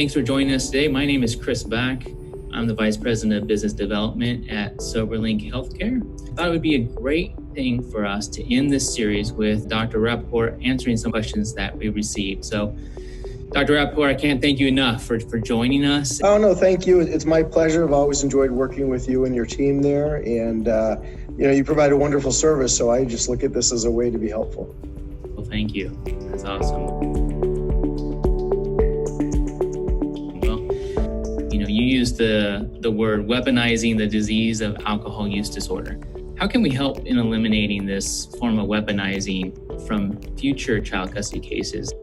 Thanks for joining us today. My name is Chris Back. I'm the Vice President of Business Development at Soberlink Healthcare. I thought it would be a great thing for us to end this series with Dr. Rappaport answering some questions that we received. So, Dr. Rappaport, I can't thank you enough for joining us. Oh, no, thank you. It's my pleasure. I've always enjoyed working with you and your team there. And, you provide a wonderful service. So I just look at this as a way to be helpful. Well, thank you. That's awesome. You used the word weaponizing the disease of alcohol use disorder. How can we help in eliminating this form of weaponizing from future child custody cases?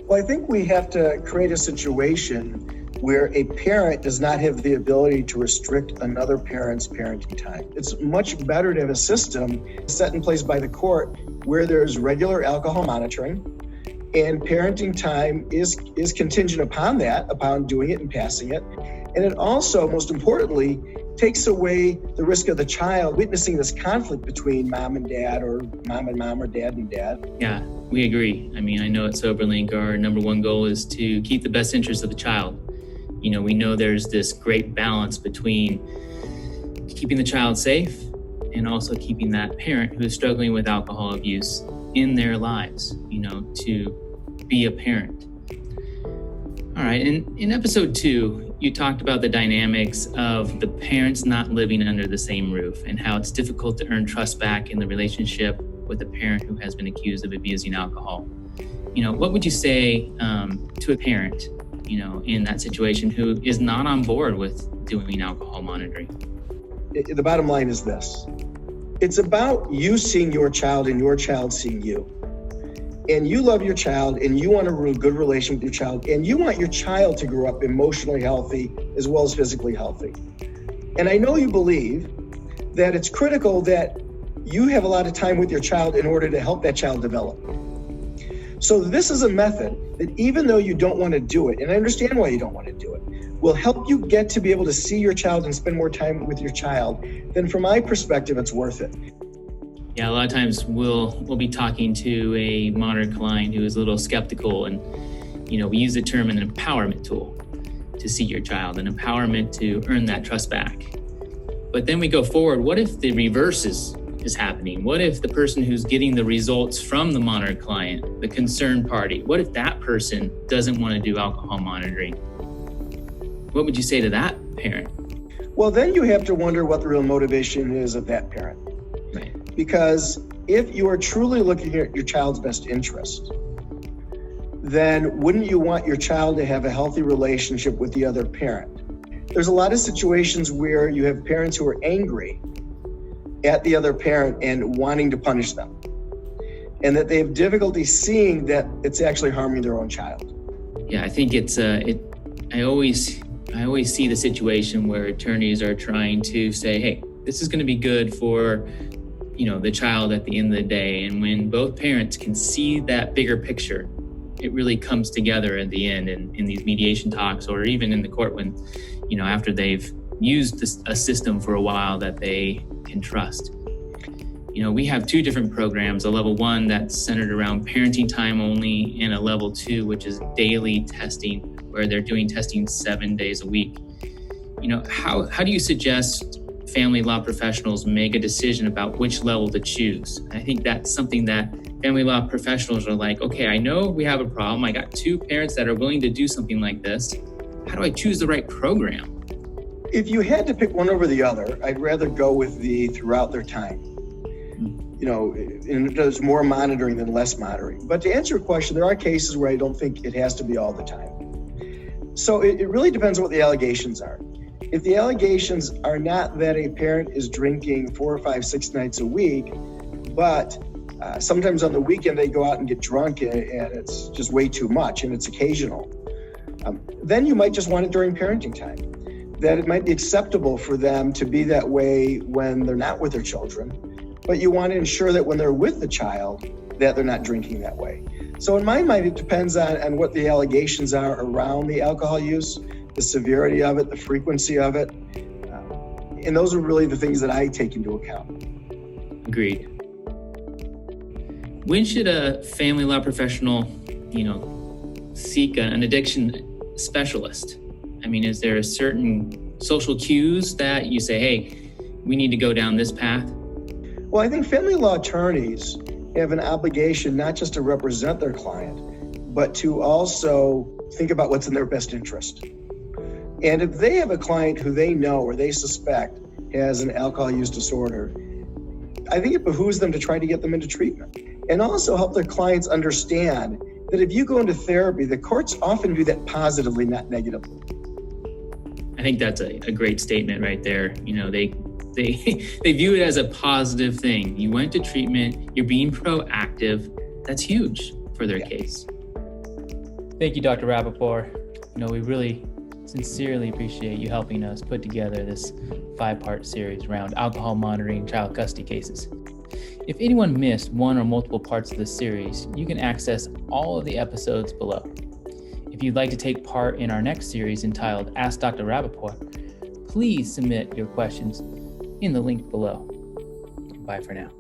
Well, I think we have to create a situation where a parent does not have the ability to restrict another parent's parenting time. It's much better to have a system set in place by the court where there's regular alcohol monitoring, and parenting time is contingent upon that, upon doing it and passing it. And it also, most importantly, takes away the risk of the child witnessing this conflict between mom and dad, or mom and mom, or dad and dad. Yeah, we agree. I know at Soberlink, our number one goal is to keep the best interest of the child. We know there's this great balance between keeping the child safe and also keeping that parent who is struggling with alcohol abuse in their lives, to be a parent. All right, in episode 2, you talked about the dynamics of the parents not living under the same roof and how it's difficult to earn trust back in the relationship with a parent who has been accused of abusing alcohol. What would you say to a parent, in that situation who is not on board with doing alcohol monitoring? The bottom line is this. It's about you seeing your child and your child seeing you. And you love your child and you want a good relation with your child, and you want your child to grow up emotionally healthy as well as physically healthy. And I know you believe that it's critical that you have a lot of time with your child in order to help that child develop. So this is a method that, even though you don't want to do it, and I understand why you don't want to do it, will help you get to be able to see your child and spend more time with your child. Then from my perspective, it's worth it. Yeah, a lot of times we'll be talking to a modern client who is a little skeptical, and we use the term an empowerment tool to see your child, an empowerment to earn that trust back. But then we go forward. What if the reverse is happening? What if the person who's getting the results from the monitored client, the concerned party, what if that person doesn't want to do alcohol monitoring? What would you say to that parent? Well, then you have to wonder what the real motivation is of that parent. Right. Because if you are truly looking at your child's best interest, then wouldn't you want your child to have a healthy relationship with the other parent? There's a lot of situations where you have parents who are angry at the other parent and wanting to punish them, and that they have difficulty seeing that it's actually harming their own child. Yeah, I think I always see the situation where attorneys are trying to say, hey, this is going to be good for the child at the end of the day. And when both parents can see that bigger picture, it really comes together at the end in these mediation talks, or even in the court when, after they've used a system for a while that they can trust. We have 2 different programs, a level 1 that's centered around parenting time only, and a level 2, which is daily testing, where they're doing testing 7 days a week. How do you suggest family law professionals make a decision about which level to choose? I think that's something that family law professionals are like, okay, I know we have a problem. I got 2 parents that are willing to do something like this. How do I choose the right program? If you had to pick one over the other, I'd rather go with the throughout their time. And there's more monitoring than less monitoring. But to answer your question, there are cases where I don't think it has to be all the time. So it really depends on what the allegations are. If the allegations are not that a parent is drinking 4 or 5, 6 nights a week, but sometimes on the weekend they go out and get drunk and it's just way too much and it's occasional, then you might just want it during parenting time. That it might be acceptable for them to be that way when they're not with their children, but you want to ensure that when they're with the child, that they're not drinking that way. So in my mind, it depends on what the allegations are around the alcohol use, the severity of it, the frequency of it. And those are really the things that I take into account. Agreed. When should a family law professional, seek an addiction specialist? I mean, is there a certain social cues that you say, hey, we need to go down this path? Well, I think family law attorneys have an obligation not just to represent their client, but to also think about what's in their best interest. And if they have a client who they know or they suspect has an alcohol use disorder, I think it behooves them to try to get them into treatment and also help their clients understand that if you go into therapy, the courts often do that positively, not negatively. I think that's a great statement right there. You know, they view it as a positive thing. You went to treatment, you're being proactive. That's huge for their case. Thank you, Dr. Rappaport. You know, we really sincerely appreciate you helping us put together this 5-part series around alcohol monitoring child custody cases. If anyone missed one or multiple parts of this series, you can access all of the episodes below. If you'd like to take part in our next series entitled Ask Dr. Rappaport, please submit your questions in the link below. Bye for now.